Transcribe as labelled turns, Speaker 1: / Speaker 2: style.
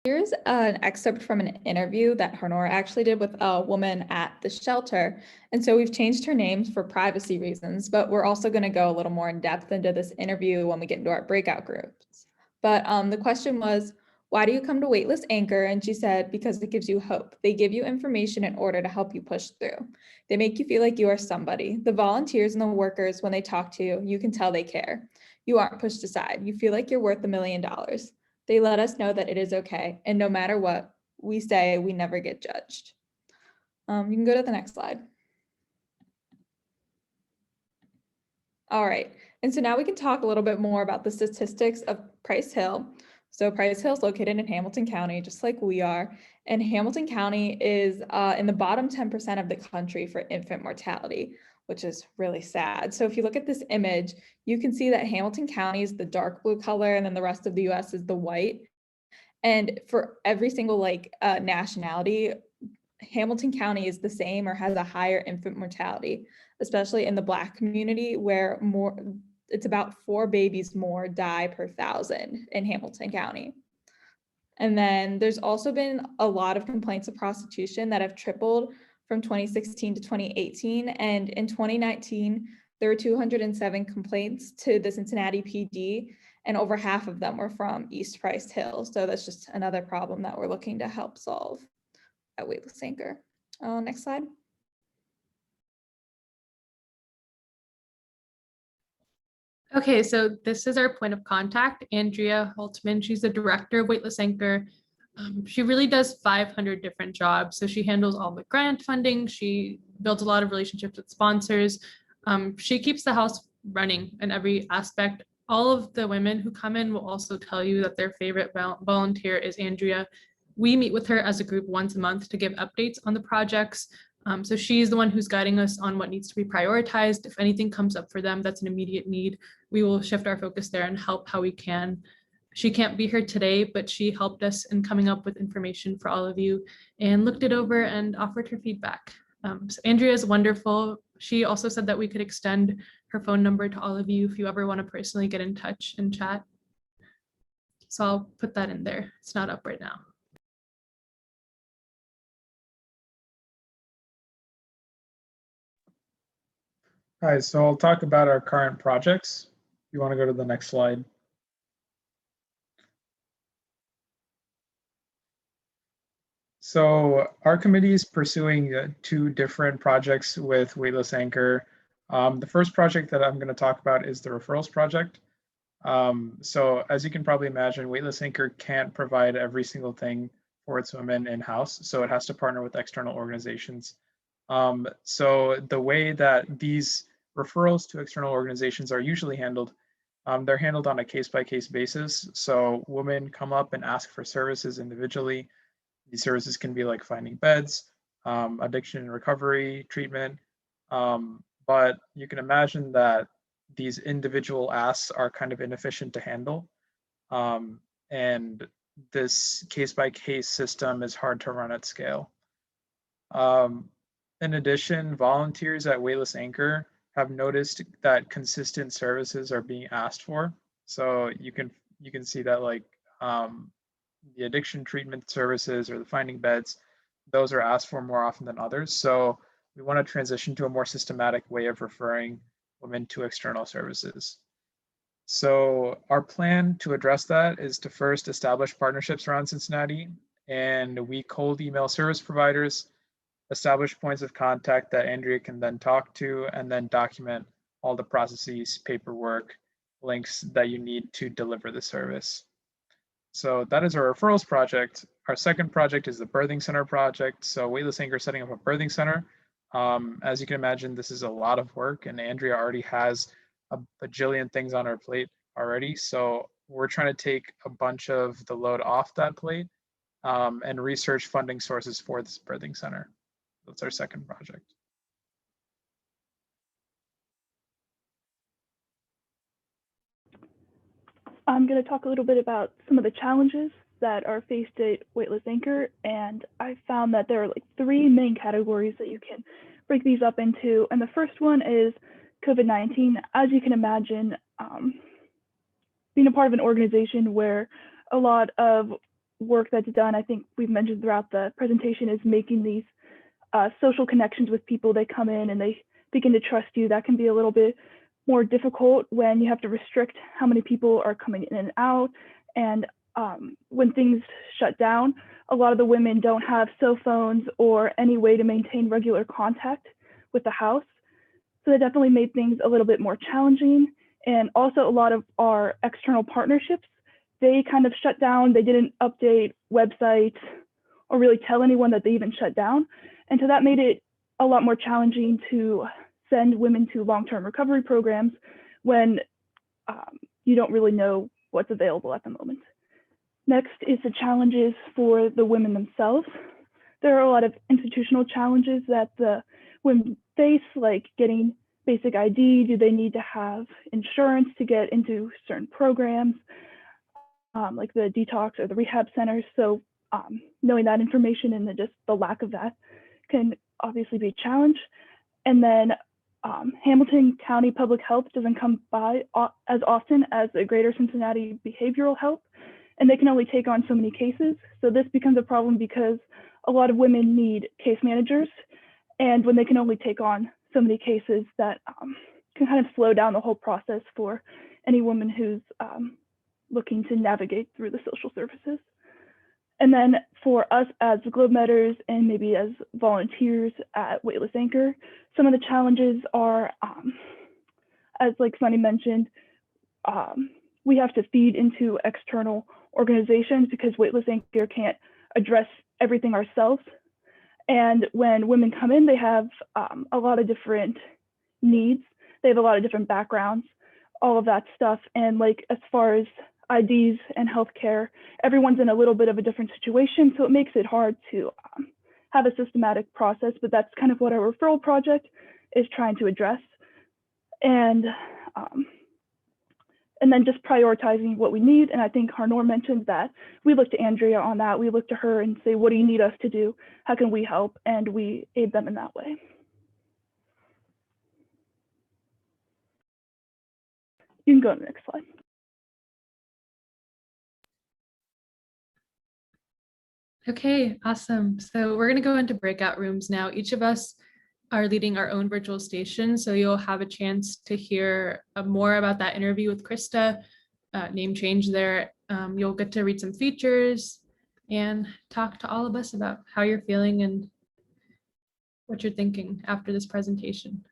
Speaker 1: Here's an excerpt from an interview that Honora actually did with a woman at the shelter. And so we've changed her names for privacy reasons, but we're also going to go a little more in depth into this interview when we get into our breakout groups. But the question was, why do you come to Waitlist Anchor? And she said, because it gives you hope. They give you information in order to help you push through. They make you feel like you are somebody. The volunteers and the workers, when they talk to you, you can tell they care. You aren't pushed aside. You feel like you're worth $1 million. They let us know that it is okay. And no matter what we say, we never get judged. You can go to the next slide. All right. And so now we can talk a little bit more about the statistics of Price Hill. So Price Hill is located in Hamilton County, just like we are. And Hamilton County is in the bottom 10% of the country for infant mortality, which is really sad. So if you look at this image, you can see that Hamilton County is the dark blue color, and then the rest of the US is the white. And for every single nationality, Hamilton County is the same or has a higher infant mortality, especially in the Black community, where it's about 4 babies more die per 1,000 in Hamilton County. And then there's also been a lot of complaints of prostitution that have tripled from 2016 to 2018. And in 2019, there were 207 complaints to the Cincinnati PD, and over half of them were from East Price Hill. So that's just another problem that we're looking to help solve at Waitlist Anchor. Next slide.
Speaker 2: Okay, so this is our point of contact, Andrea Holtman. She's the director of Waitlist Anchor. She really does 500 different jobs. So she handles all the grant funding. She builds a lot of relationships with sponsors. She keeps the house running in every aspect. All of the women who come in will also tell you that their favorite volunteer is Andrea. We meet with her as a group once a month to give updates on the projects. So she's the one who's guiding us on what needs to be prioritized. If anything comes up for them that's an immediate need, we will shift our focus there and help how we can. She can't be here today, but she helped us in coming up with information for all of you and looked it over and offered her feedback. So Andrea is wonderful. She also said that we could extend her phone number to all of you if you ever want to personally get in touch and chat. So I'll put that in there. It's not up right now.
Speaker 3: All right, so I'll talk about our current projects. You want to go to the next slide? So our committee is pursuing 2 different projects with Waitlist Anchor. The first project that I'm going to talk about is the referrals project. So as you can probably imagine, Waitlist Anchor can't provide every single thing for its women in-house, so it has to partner with external organizations. So the way that these referrals to external organizations are usually handled, they're handled on a case-by-case basis. So women come up and ask for services individually. These services can be like finding beds, addiction and recovery treatment. But you can imagine that these individual asks are kind of inefficient to handle. And this case-by-case system is hard to run at scale. In addition, volunteers at Waitlist Anchor have noticed that consistent services are being asked for. So you can see that like the addiction treatment services or the finding beds, those are asked for more often than others. So we want to transition to a more systematic way of referring women to external services. So our plan to address that is to first establish partnerships around Cincinnati, and we cold email service providers, establish points of contact that Andrea can then talk to, and then document all the processes, paperwork, links that you need to deliver the service. So that is our referrals project. Our second project is the birthing center project. So Waitlist Anchor is setting up a birthing center. As you can imagine, this is a lot of work, and Andrea already has a bajillion things on her plate already. So we're trying to take a bunch of the load off that plate and research funding sources for this birthing center. That's our second project.
Speaker 4: I'm going to talk a little bit about some of the challenges that are faced at Waitlist Anchor, and I found that there are like 3 main categories that you can break these up into. And the first one is COVID-19. As you can imagine, being a part of an organization where a lot of work that's done, I think we've mentioned throughout the presentation, is making these social connections with people. They come in and they begin to trust you. That can be a little bit more difficult when you have to restrict how many people are coming in and out. And when things shut down, a lot of the women don't have cell phones or any way to maintain regular contact with the house. So that definitely made things a little bit more challenging. And also a lot of our external partnerships, they kind of shut down. They didn't update websites or really tell anyone that they even shut down. And so that made it a lot more challenging to send women to long-term recovery programs when you don't really know what's available at the moment. Next is the challenges for the women themselves. There are a lot of institutional challenges that the women face, like getting basic ID. Do they need to have insurance to get into certain programs, like the detox or the rehab centers? So knowing that information and just the lack of that can obviously be a challenge. And then Hamilton County Public Health doesn't come by as often as the Greater Cincinnati Behavioral Health, and they can only take on so many cases. So this becomes a problem because a lot of women need case managers, and when they can only take on so many cases, that can kind of slow down the whole process for any woman who's looking to navigate through the social services. And then for us as GlobeMedders and maybe as volunteers at Weightless Anchor, some of the challenges are, as like Sunny mentioned, we have to feed into external organizations because Weightless Anchor can't address everything ourselves. And when women come in, they have a lot of different needs. They have a lot of different backgrounds, all of that stuff. And like as far as IDs and healthcare, everyone's in a little bit of a different situation. So it makes it hard to have a systematic process, but that's kind of what our referral project is trying to address. And then just prioritizing what we need. And I think Harnor mentioned that we look to Andrea on that. We look to her and say, what do you need us to do? How can we help? And we aid them in that way. You can go to the next slide.
Speaker 2: Okay, awesome. So we're going to go into breakout rooms now. Each of us are leading our own virtual station. So you'll have a chance to hear more about that interview with Krista, name change there. You'll get to read some features and talk to all of us about how you're feeling and what you're thinking after this presentation.